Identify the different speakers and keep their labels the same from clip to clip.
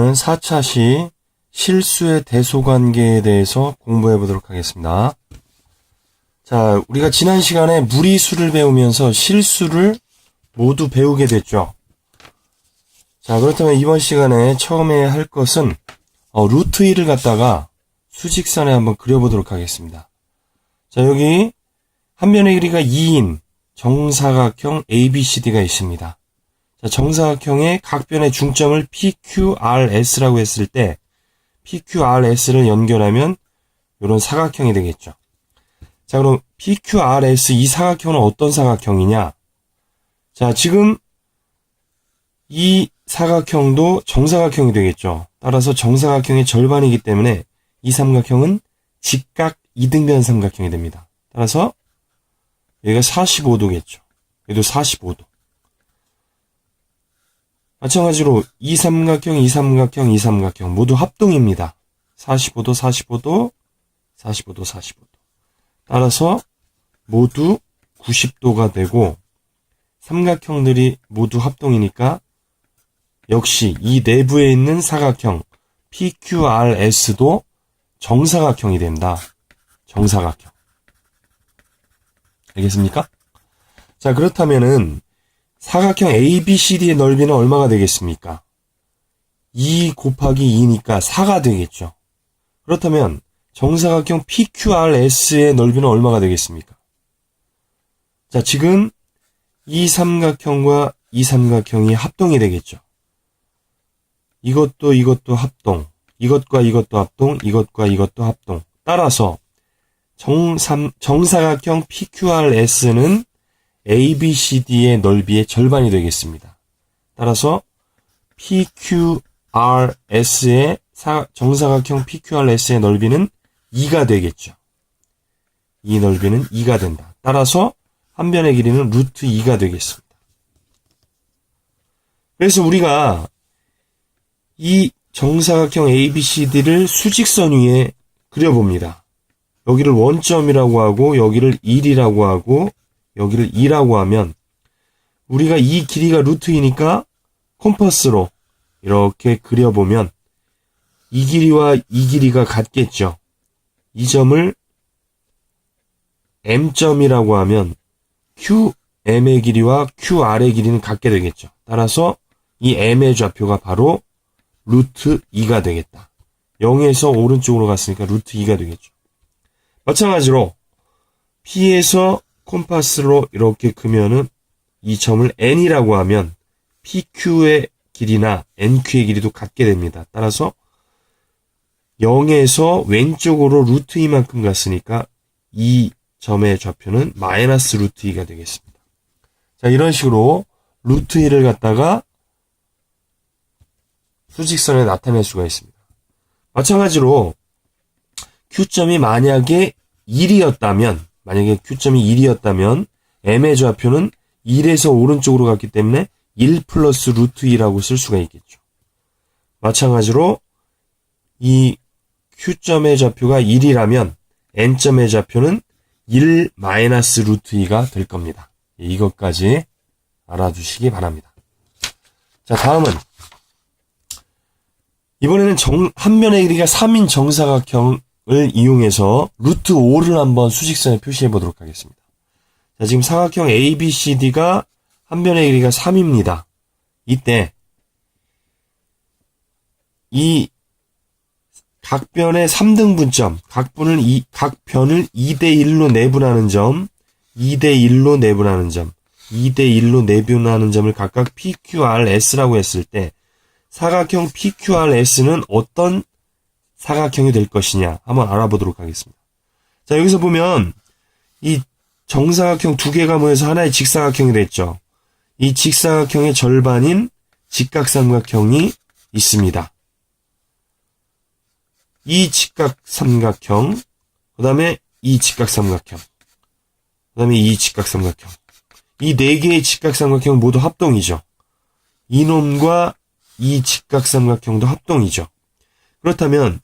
Speaker 1: 이번에는 4차시 실수의 대소관계에 대해서 공부해 보도록 하겠습니다. 자, 우리가 지난 시간에 무리수를 배우면서 실수를 모두 배우게 됐죠. 자, 그렇다면 이번 시간에 처음에 할 것은 루트 1을 갖다가 수직선에 한번 그려보도록 하겠습니다. 자, 여기 한 변의 길이가 2인 정사각형 ABCD가 있습니다. 자, 정사각형의 각 변의 중점을 PQRS라고 했을 때 PQRS를 연결하면 이런 사각형이 되겠죠. 자, 그럼 PQRS 이 사각형은 어떤 사각형이냐? 자, 지금 이 사각형도 정사각형이 되겠죠. 따라서 정사각형의 절반이기 때문에 이 삼각형은 직각 이등변 삼각형이 됩니다. 따라서 여기가 45도겠죠. 여기도 45도. 마찬가지로 이 삼각형, 이 삼각형, 이 삼각형 모두 합동입니다. 45도, 45도, 45도, 45도. 따라서 모두 90도가 되고 삼각형들이 모두 합동이니까 역시 이 내부에 있는 사각형 PQRS도 정사각형이 된다. 정사각형. 알겠습니까? 자, 그렇다면은 사각형 ABCD의 넓이는 얼마가 되겠습니까? 2 곱하기 2니까 4가 되겠죠. 그렇다면 정사각형 PQRS의 넓이는 얼마가 되겠습니까? 자, 지금 이 삼각형과 이 삼각형이 합동이 되겠죠. 이것도 합동, 이것과 이것도 합동, 이것과 이것도 합동. 따라서 정사각형 PQRS는 ABCD의 넓이의 절반이 되겠습니다. 따라서 PQRS의 정사각형 PQRS의 넓이는 2가 되겠죠. 이 넓이는 2가 된다. 따라서 한 변의 길이는 루트 2가 되겠습니다. 그래서 우리가 이 정사각형 ABCD를 수직선 위에 그려봅니다. 여기를 원점이라고 하고 여기를 1이라고 하고 여기를 2라고 하면 우리가 이 길이가 루트 2니까 콤퍼스로 이렇게 그려보면 이 길이와 이 길이가 같겠죠. 이 점을 M점이라고 하면 QM의 길이와 QR의 길이는 같게 되겠죠. 따라서 이 M의 좌표가 바로 루트 2가 되겠다. 0에서 오른쪽으로 갔으니까 루트 2가 되겠죠. 마찬가지로 P에서 콤파스로 이렇게 그면은 이 점을 N이라고 하면 PQ의 길이나 NQ의 길이도 같게 됩니다. 따라서 0에서 왼쪽으로 루트 2만큼 갔으니까 이 점의 좌표는 마이너스 루트 2가 되겠습니다. 자, 이런 식으로 루트 2를 갖다가 수직선에 나타낼 수가 있습니다. 마찬가지로 Q점이 만약에 1이었다면 M의 좌표는 1에서 오른쪽으로 갔기 때문에 1 플러스 루트 2라고 쓸 수가 있겠죠. 마찬가지로 이 Q점의 좌표가 1이라면 N점의 좌표는 1 마이너스 루트 2가 될 겁니다. 이것까지 알아두시기 바랍니다. 자, 다음은 이번에는 한 변의 길이가 3인 정사각형을 이용해서 루트 5를 한번 수직선에 표시해 보도록 하겠습니다. 자, 지금 사각형 ABCD가 한 변의 길이가 3입니다. 이때 이 각 변의 3등분점, 각 변을 2대1로 내분하는 점, 2대1로 내분하는 점, 2대1로 내분하는 점을 각각 PQRS라고 했을 때 사각형 PQRS는 어떤 사각형이 될 것이냐 한번 알아보도록 하겠습니다. 자, 여기서 보면 이 정사각형 두 개가 모여서 하나의 직사각형이 됐죠. 이 직사각형의 절반인 직각삼각형이 있습니다. 이 직각삼각형, 그 다음에 이 직각삼각형, 그 다음에 이 직각삼각형. 이 네 개의 직각삼각형 모두 합동이죠. 이놈과 이 직각삼각형도 합동이죠. 그렇다면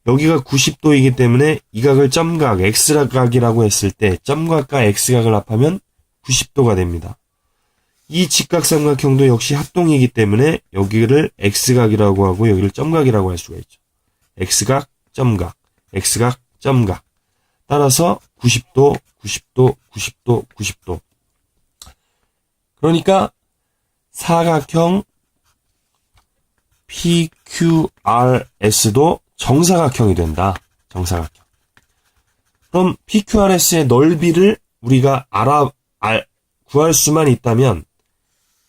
Speaker 1: 여기가 90도이기 때문에 이 각을 점각, X각이라고 했을 때 점각과 X각을 합하면 90도가 됩니다. 이 직각삼각형도 역시 합동이기 때문에 여기를 x각이라고 하고 여기를 점각이라고 할 수가 있죠. x각, 점각, x각, 점각. 따라서 90도, 90도, 90도, 90도. 그러니까 사각형 PQRS도 정사각형이 된다. 정사각형. 그럼 PQRS의 넓이를 우리가 구할 수만 있다면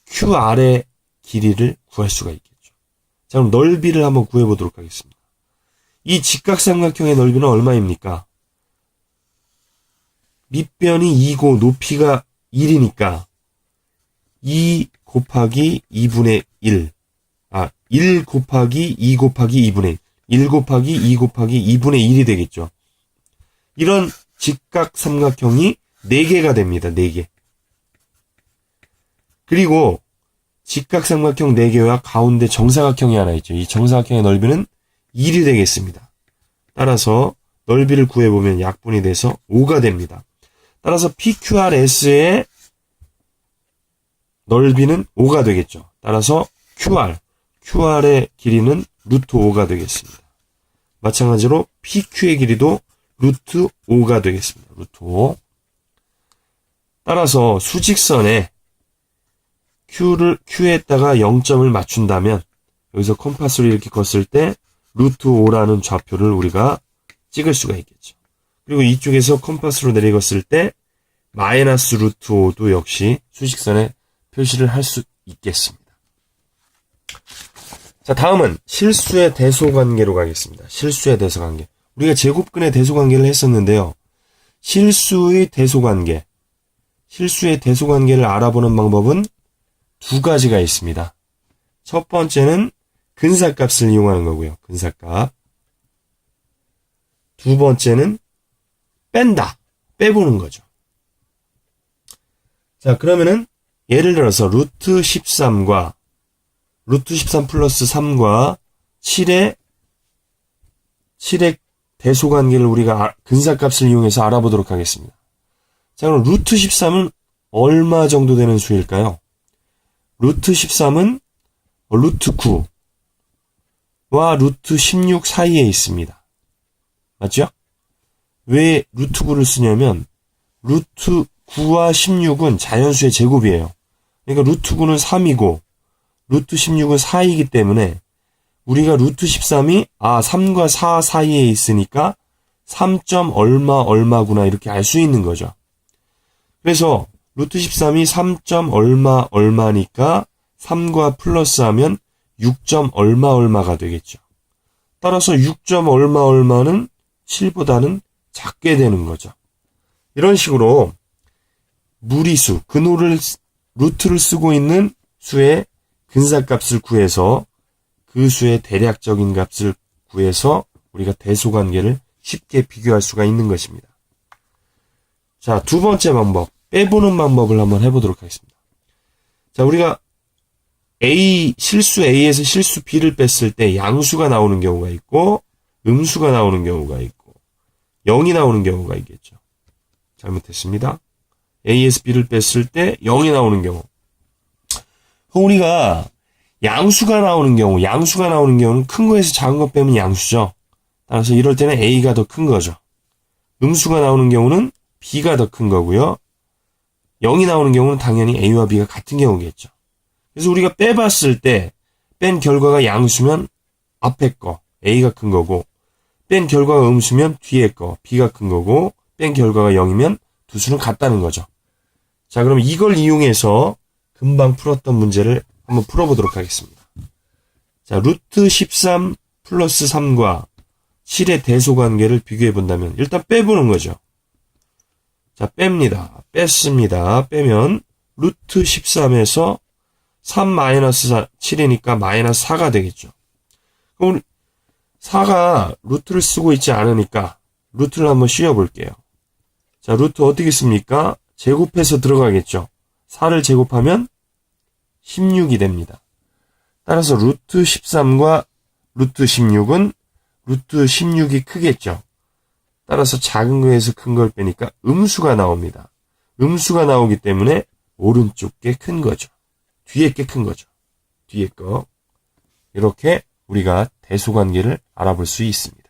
Speaker 1: QR의 길이를 구할 수가 있겠죠. 자, 그럼 넓이를 한번 구해보도록 하겠습니다. 이 직각삼각형의 넓이는 얼마입니까? 밑변이 2고 높이가 1이니까 2 곱하기 2분의 1. 1 곱하기 2 곱하기 2분의 1. 1 곱하기 2 곱하기 2분의 1이 되겠죠. 이런 직각삼각형이 4개가 됩니다. 4개. 그리고 직각삼각형 4개와 가운데 정사각형이 하나 있죠. 이 정사각형의 넓이는 1이 되겠습니다. 따라서 넓이를 구해보면 약분이 돼서 5가 됩니다. 따라서 PQRS의 넓이는 5가 되겠죠. 따라서 QR의 길이는 루트 5가 되겠습니다. 마찬가지로 PQ의 길이도 루트 5가 되겠습니다. 루트 5. 따라서 수직선에 Q에다가 0점을 맞춘다면 여기서 컴파스로 이렇게 걷을 때 루트 5라는 좌표를 우리가 찍을 수가 있겠죠. 그리고 이쪽에서 컴파스로 내리갔을 때 마이너스 루트 5도 역시 수직선에 표시를 할 수 있겠습니다. 자, 다음은 실수의 대소관계로 가겠습니다. 실수의 대소관계. 우리가 제곱근의 대소관계를 했었는데요. 실수의 대소관계를 알아보는 방법은 2가지가 있습니다. 첫 번째는 근사값을 이용하는 거고요. 근사값. 두 번째는 빼보는 거죠. 자, 그러면은 예를 들어서 루트 13과 루트 13 플러스 3과 7의 대소관계를 우리가 근사값을 이용해서 알아보도록 하겠습니다. 자, 그럼 루트 13은 얼마 정도 되는 수일까요? 루트 13은 루트 9와 루트 16 사이에 있습니다. 맞죠? 왜 루트 9를 쓰냐면 루트 9와 16은 자연수의 제곱이에요. 그러니까 루트 9는 3이고 루트 16은 4이기 때문에 우리가 루트 13이 3과 4 사이에 있으니까 3. 얼마구나 이렇게 알 수 있는 거죠. 그래서 루트 13이 3. 얼마니까 3과 플러스하면 6. 얼마가 되겠죠. 따라서 6. 얼마는 7보다는 작게 되는 거죠. 이런 식으로 무리수, 루트를 쓰고 있는 수의 근사값을 구해서 그 수의 대략적인 값을 구해서 우리가 대소관계를 쉽게 비교할 수가 있는 것입니다. 자, 두 번째 방법, 빼보는 방법을 한번 해보도록 하겠습니다. 자, 우리가 실수 A에서 실수 B를 뺐을 때 양수가 나오는 경우가 있고 음수가 나오는 경우가 있고 0이 나오는 경우가 있겠죠. 잘못했습니다. A에서 B를 뺐을 때 0이 나오는 경우. 우리가 양수가 나오는 경우는 큰 거에서 작은 거 빼면 양수죠. 따라서 이럴 때는 A가 더 큰 거죠. 음수가 나오는 경우는 B가 더 큰 거고요. 0이 나오는 경우는 당연히 A와 B가 같은 경우겠죠. 그래서 우리가 빼봤을 때 뺀 결과가 양수면 앞에 거 A가 큰 거고 뺀 결과가 음수면 뒤에 거 B가 큰 거고 뺀 결과가 0이면 두 수는 같다는 거죠. 자, 그럼 이걸 이용해서 금방 풀었던 문제를 한번 풀어보도록 하겠습니다. 자, 루트 13 플러스 3과 7의 대소관계를 비교해 본다면 일단 빼보는 거죠. 자, 뺐습니다. 빼면 루트 13에서 3 마이너스 7이니까 마이너스 4가 되겠죠. 그럼 4가 루트를 쓰고 있지 않으니까 루트를 한번 씌워볼게요. 자, 루트 어떻게 씁니까? 제곱해서 들어가겠죠. 4를 제곱하면 16이 됩니다. 따라서 루트 13과 루트 16은 루트 16이 크겠죠. 따라서 작은 거에서 큰 걸 빼니까 음수가 나옵니다. 음수가 나오기 때문에 오른쪽 게 큰 거죠. 뒤에 게 큰 거죠. 뒤에 거. 이렇게 우리가 대소관계를 알아볼 수 있습니다.